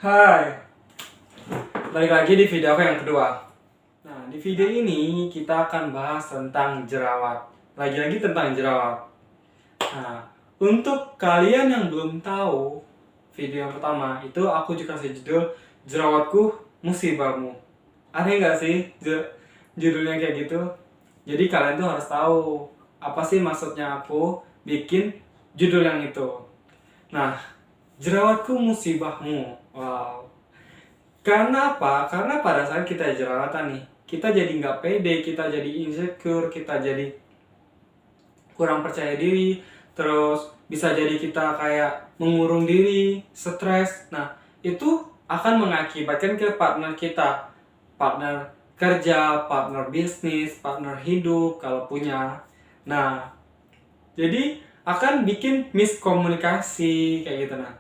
Hai, balik lagi di video aku yang kedua. Nah, di video ini kita akan bahas tentang jerawat. Lagi-lagi tentang jerawat. Nah, untuk kalian yang belum tahu, video yang pertama itu aku juga kasih judul Jerawatku Musibahmu. Aneh nggak sih judulnya kayak gitu? Jadi kalian tuh harus tahu apa sih maksudnya aku bikin judul yang itu. Nah, jerawatku musibahmu. Wow. Karena apa? Karena pada saat kita jerawatan nih, kita jadi nggak pede, kita jadi insecure, kita jadi kurang percaya diri, terus bisa jadi kita kayak mengurung diri, stres. Nah, itu akan mengakibatkan ke partner kita, partner kerja, partner bisnis, partner hidup kalau punya. Nah, jadi akan bikin miskomunikasi kayak gitu. Nah,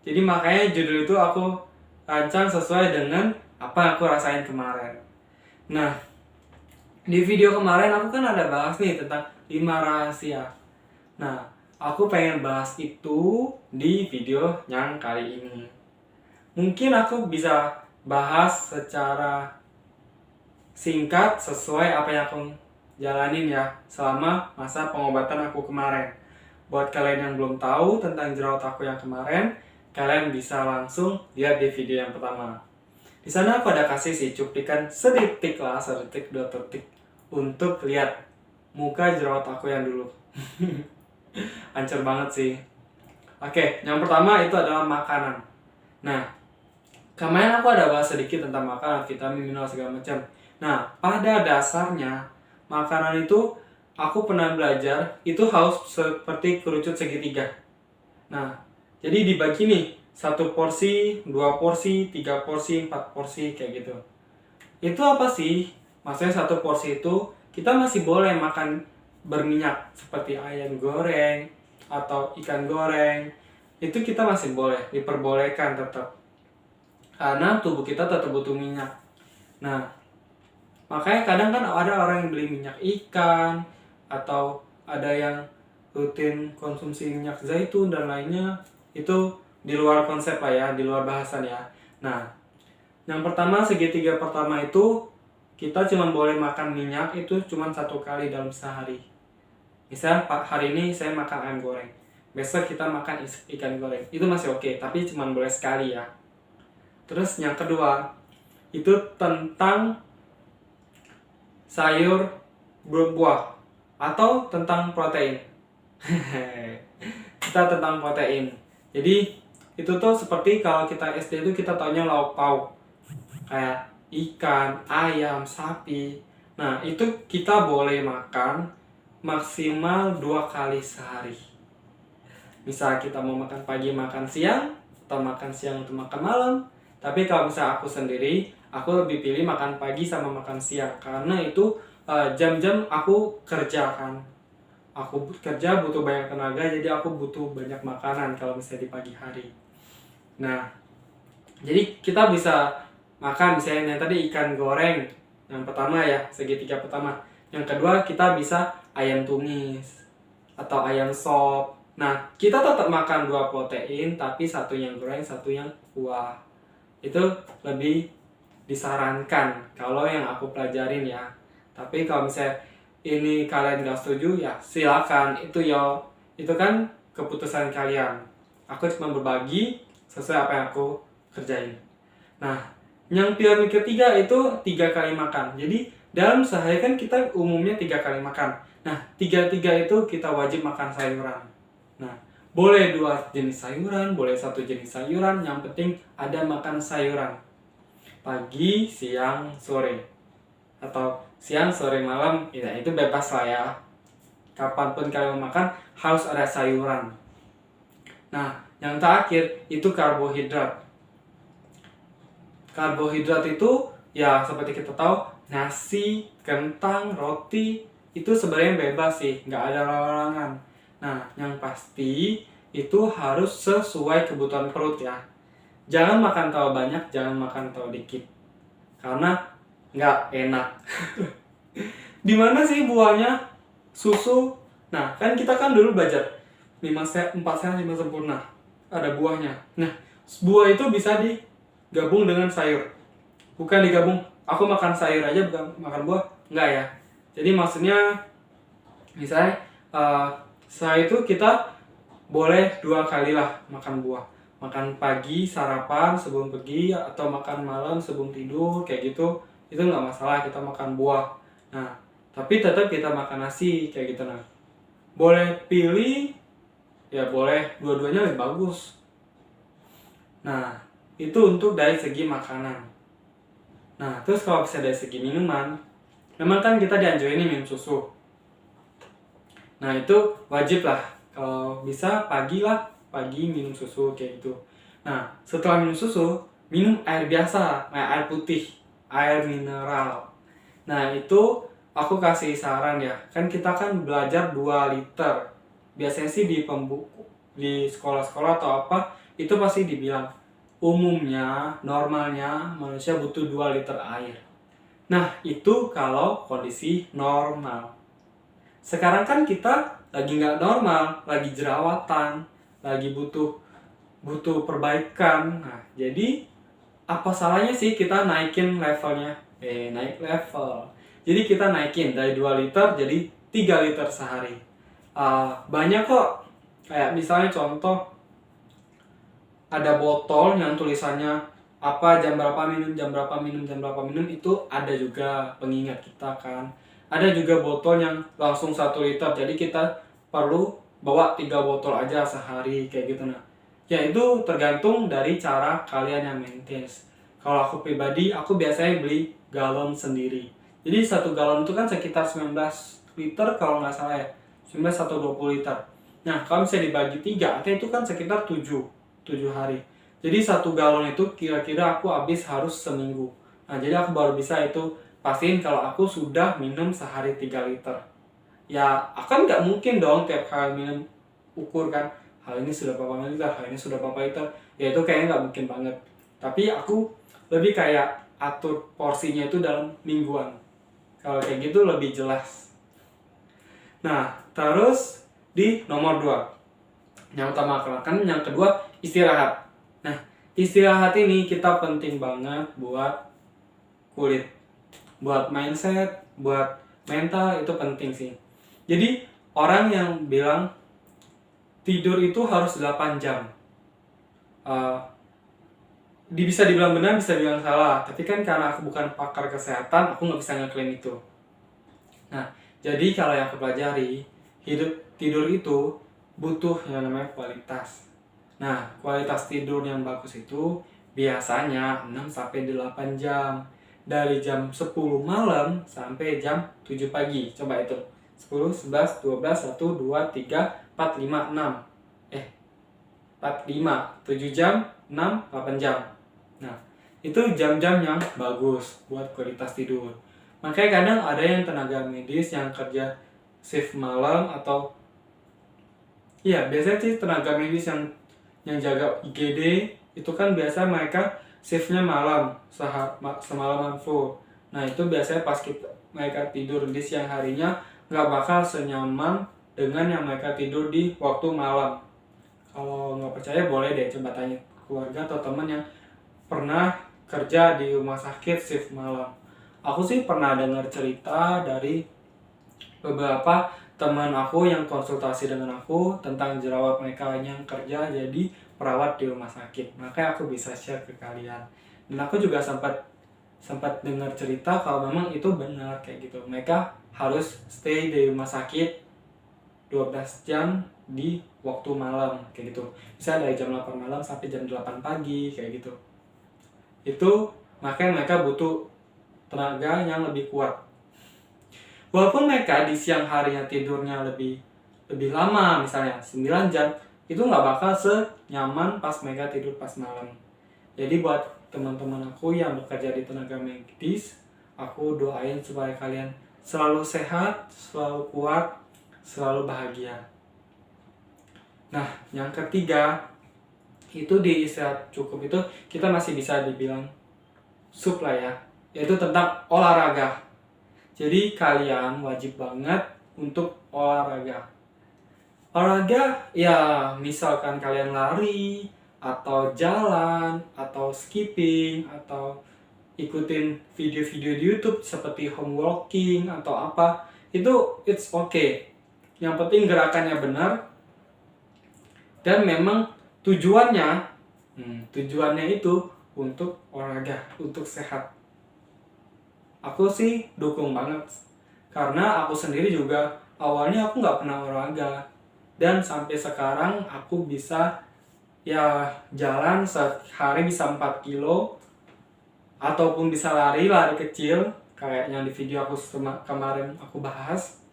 jadi makanya judul itu aku rancang sesuai dengan apa yang aku rasain kemarin. Nah, di video kemarin aku kan ada bahas nih tentang 5 rahasia. Nah, aku pengen bahas itu di video yang kali ini. Mungkin aku bisa bahas secara singkat sesuai apa yang aku jalanin ya selama masa pengobatan aku kemarin. Buat kalian yang belum tahu tentang jerawat aku yang kemarin, kalian bisa langsung lihat di video yang pertama. Di sana aku ada kasih sih cuplikan sedetik lah, sedetik 2 detik untuk lihat muka jerawat aku yang dulu. Hancur banget sih. Oke, yang pertama itu adalah makanan. Nah, kemarin aku ada bahas sedikit tentang makanan, vitamin, mineral segala macam. Nah, pada dasarnya makanan itu aku pernah belajar itu harus seperti kerucut segitiga. Nah, jadi dibagi nih, 1 porsi, 2 porsi, 3 porsi, 4 porsi kayak gitu. Itu apa sih? Maksudnya 1 porsi itu kita masih boleh makan berminyak seperti ayam goreng atau ikan goreng. Itu kita masih boleh, diperbolehkan tetap. Karena tubuh kita tetap butuh minyak. Nah, makanya kadang kan ada orang yang beli minyak ikan atau ada yang rutin konsumsi minyak zaitun dan lainnya. Itu di luar konsep lah ya, di luar bahasan ya. Nah, yang pertama segitiga pertama itu kita cuma boleh makan minyak itu cuma 1 kali dalam sehari. Misal hari ini saya makan ayam goreng, besok kita makan ikan goreng, itu masih oke, tapi cuma boleh sekali ya. Terus yang kedua itu tentang sayur berbuah atau tentang protein. Kita tentang protein. Jadi itu tuh seperti kalau kita SD itu kita taunya lauk pauk kayak ikan, ayam, sapi. Nah, itu kita boleh makan maksimal 2 kali sehari. Misal kita mau makan pagi, makan siang, atau makan siang untuk makan malam. Tapi kalau misal aku sendiri, aku lebih pilih makan pagi sama makan siang. Karena itu jam-jam aku kerja kan. Aku kerja butuh banyak tenaga, jadi aku butuh banyak makanan kalau misalnya di pagi hari. Nah, jadi kita bisa makan misalnya yang tadi ikan goreng, yang pertama ya, segitiga pertama. Yang kedua kita bisa ayam tumis atau ayam sop. Nah, kita tetap makan 2 protein, tapi 1 yang goreng, 1 yang kuah. Itu lebih disarankan kalau yang aku pelajarin ya. Tapi kalau misalnya ini kalian gak setuju ya silakan, itu kan keputusan kalian. Aku cuma berbagi sesuai apa yang aku kerjain. Nah, yang piramid ketiga itu 3 kali makan. Jadi dalam sehari kan kita umumnya 3 kali makan. Nah, 3 itu kita wajib makan sayuran. Nah, boleh 2 jenis sayuran, boleh 1 jenis sayuran, yang penting ada makan sayuran. Pagi, siang, sore. Atau siang, sore, malam, ya itu bebas lah ya. Kapanpun kalian makan harus ada sayuran. Nah, yang terakhir itu karbohidrat. Karbohidrat itu ya seperti kita tahu nasi, kentang, roti itu sebenarnya bebas sih, nggak ada larangan. Nah, yang pasti itu harus sesuai kebutuhan perut ya. Jangan makan terlalu banyak, jangan makan terlalu dikit. Karena nggak enak. Di mana sih buahnya? Susu. Nah, kan kita kan dulu belajar 4 sehat 5 sempurna. Ada buahnya. Nah, buah itu bisa gabung dengan sayur. Bukan digabung, aku makan sayur aja bukan makan buah, enggak ya. Jadi maksudnya misalnya setelah itu kita boleh 2 kali lah makan buah. Makan pagi sarapan sebelum pergi, atau makan malam sebelum tidur kayak gitu. Itu nggak masalah, kita makan buah. Nah, tapi tetap kita makan nasi kayak gitu. Nah, boleh pilih, ya boleh dua-duanya lebih bagus. Nah, itu untuk dari segi makanan. Nah, terus kalau bisa dari segi minuman, memang kan kita dianjurin minum susu. Nah, itu wajib lah. Kalau bisa pagi minum susu kayak gitu. Nah, setelah minum susu, minum air biasa, air putih, air mineral. Nah, itu aku kasih saran ya. Kan kita kan belajar 2 liter. Biasanya sih di sekolah-sekolah atau apa, itu pasti dibilang umumnya, normalnya manusia butuh 2 liter air. Nah, itu kalau kondisi normal. Sekarang kan kita lagi nggak normal, lagi jerawatan, lagi butuh perbaikan. Nah, jadi apa salahnya sih kita naikin levelnya? Naik level. Jadi kita naikin dari 2 liter jadi 3 liter sehari. Banyak kok. Kayak misalnya contoh, ada botol yang tulisannya apa, jam berapa minum, itu ada juga pengingat kita kan. Ada juga botol yang langsung 1 liter, jadi kita perlu bawa 3 botol aja sehari kayak gitu. Nah, ya itu tergantung dari cara kalian yang maintain. Kalau aku pribadi, aku biasanya beli galon sendiri. Jadi 1 galon itu kan sekitar 19 liter kalau nggak salah ya, 19 atau 20 liter. Nah, kalau bisa dibagi 3, artinya itu kan sekitar 7 hari. Jadi 1 galon itu kira-kira aku habis harus seminggu. Nah, jadi aku baru bisa itu pastiin kalau aku sudah minum sehari 3 liter. Ya, akan nggak mungkin dong tiap kali minum ukur kan, hal ini sudah berapa liter, hal ini sudah berapa liter. Ya itu kayaknya nggak mungkin banget. Tapi aku lebih kayak atur porsinya itu dalam mingguan. Kalau kayak gitu lebih jelas. Nah, terus di nomor 2. Yang utama kan, yang kedua istirahat. Nah, istirahat ini kita penting banget buat kulit, buat mindset, buat mental, itu penting sih. Jadi orang yang bilang tidur itu harus 8 jam, bisa dibilang benar, bisa dibilang salah. Tapi kan karena aku bukan pakar kesehatan, aku nggak bisa ngeklaim itu. Nah, jadi kalau yang aku pelajari, tidur itu butuh yang namanya kualitas. Nah, kualitas tidur yang bagus itu biasanya 6-8 jam. Dari jam 10 malam sampai jam 7 pagi. Coba itu. 10, 11, 12, 1, 2, 3, 4, 5, 6. 4, 5, 7 jam, 6, 8 jam. Nah, itu jam-jam yang bagus buat kualitas tidur. Makanya kadang ada yang tenaga medis yang kerja shift malam, atau iya, biasanya sih tenaga medis yang jaga IGD itu kan biasa mereka shiftnya malam, semalaman full. Nah, itu biasanya pas mereka tidur di siang harinya nggak bakal senyaman dengan yang mereka tidur di waktu malam. Kalau nggak percaya boleh deh coba tanya keluarga atau teman yang pernah kerja di rumah sakit shift malam. Aku sih pernah dengar cerita dari beberapa teman aku yang konsultasi dengan aku tentang jerawat mereka yang kerja jadi perawat di rumah sakit. Makanya aku bisa share ke kalian. Dan aku juga sempat dengar cerita kalau memang itu benar kayak gitu. Mereka harus stay di rumah sakit 12 jam di waktu malam kayak gitu. Bisa dari jam 8 malam sampai jam 8 pagi kayak gitu. Itu makanya mereka butuh tenaga yang lebih kuat. Walaupun mereka di siang harinya tidurnya lebih lama, misalnya 9 jam, itu nggak bakal senyaman pas mereka tidur pas malam. Jadi buat teman-teman aku yang bekerja di tenaga medis, aku doain supaya kalian selalu sehat, selalu kuat, selalu bahagia. Nah, yang ketiga, itu di istirahat cukup itu kita masih bisa dibilang sup lah ya, yaitu tentang olahraga. Jadi kalian wajib banget untuk olahraga. Olahraga ya misalkan kalian lari, atau jalan, atau skipping, atau ikutin video-video di YouTube seperti home walking atau apa, itu it's okay. Yang penting gerakannya benar dan memang tujuannya itu untuk olahraga, untuk sehat. Aku sih dukung banget karena aku sendiri juga awalnya aku nggak pernah olahraga dan sampai sekarang aku bisa ya jalan sehari bisa 4 kilo ataupun bisa lari kecil kayak yang di video aku kemarin aku bahas.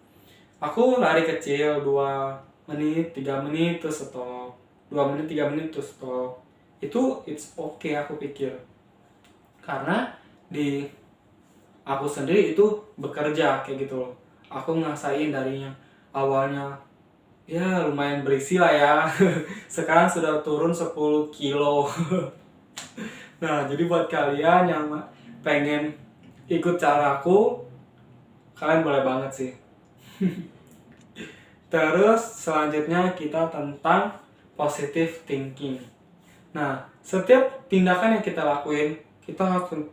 Aku lari kecil 2 menit, 3 menit terus stop. 2 menit, 3 menit terus stop. Itu it's okay aku pikir. Karena di aku sendiri itu bekerja kayak gitu loh. Aku ngerasain darinya awalnya ya lumayan berisi lah ya. Sekarang sudah turun 10 kilo. Nah, jadi buat kalian yang pengen ikut caraku, kalian boleh banget sih. Terus selanjutnya kita tentang positive thinking. Nah, setiap tindakan yang kita lakuin, kita harus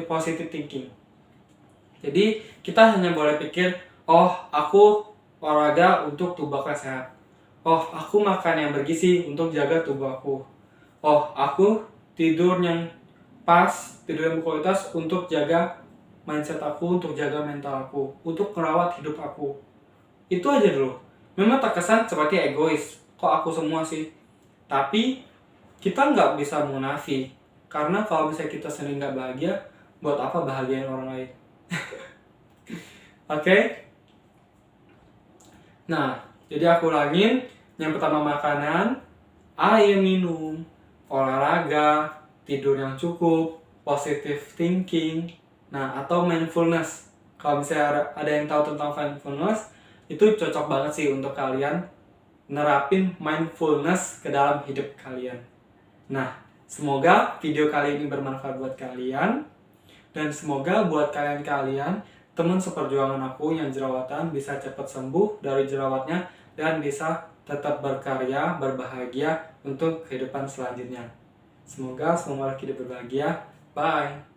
positive thinking. Jadi, kita hanya boleh pikir, oh, aku olahraga untuk tubuhku sehat. Oh, aku makan yang bergizi untuk jaga tubuh aku. Oh, aku tidur yang pas, tidur yang berkualitas untuk jaga mindset aku, untuk jaga mental aku, untuk merawat hidup aku. Itu aja dulu. Memang terkesan seperti egois. Kok aku semua sih? Tapi kita nggak bisa munafik. Karena kalau misalnya kita sendiri nggak bahagia, buat apa bahagiain orang lain? Oke? Nah, jadi aku ulangin. Yang pertama makanan, air minum, olahraga, tidur yang cukup, positive thinking, nah atau mindfulness. Kalau misalnya ada yang tahu tentang mindfulness, itu cocok banget sih untuk kalian nerapin mindfulness ke dalam hidup kalian. Nah, semoga video kali ini bermanfaat buat kalian. Dan semoga buat kalian-kalian, teman seperjuangan aku yang jerawatan bisa cepat sembuh dari jerawatnya dan bisa tetap berkarya, berbahagia untuk kehidupan selanjutnya. Semoga semua hidup berbahagia. Bye!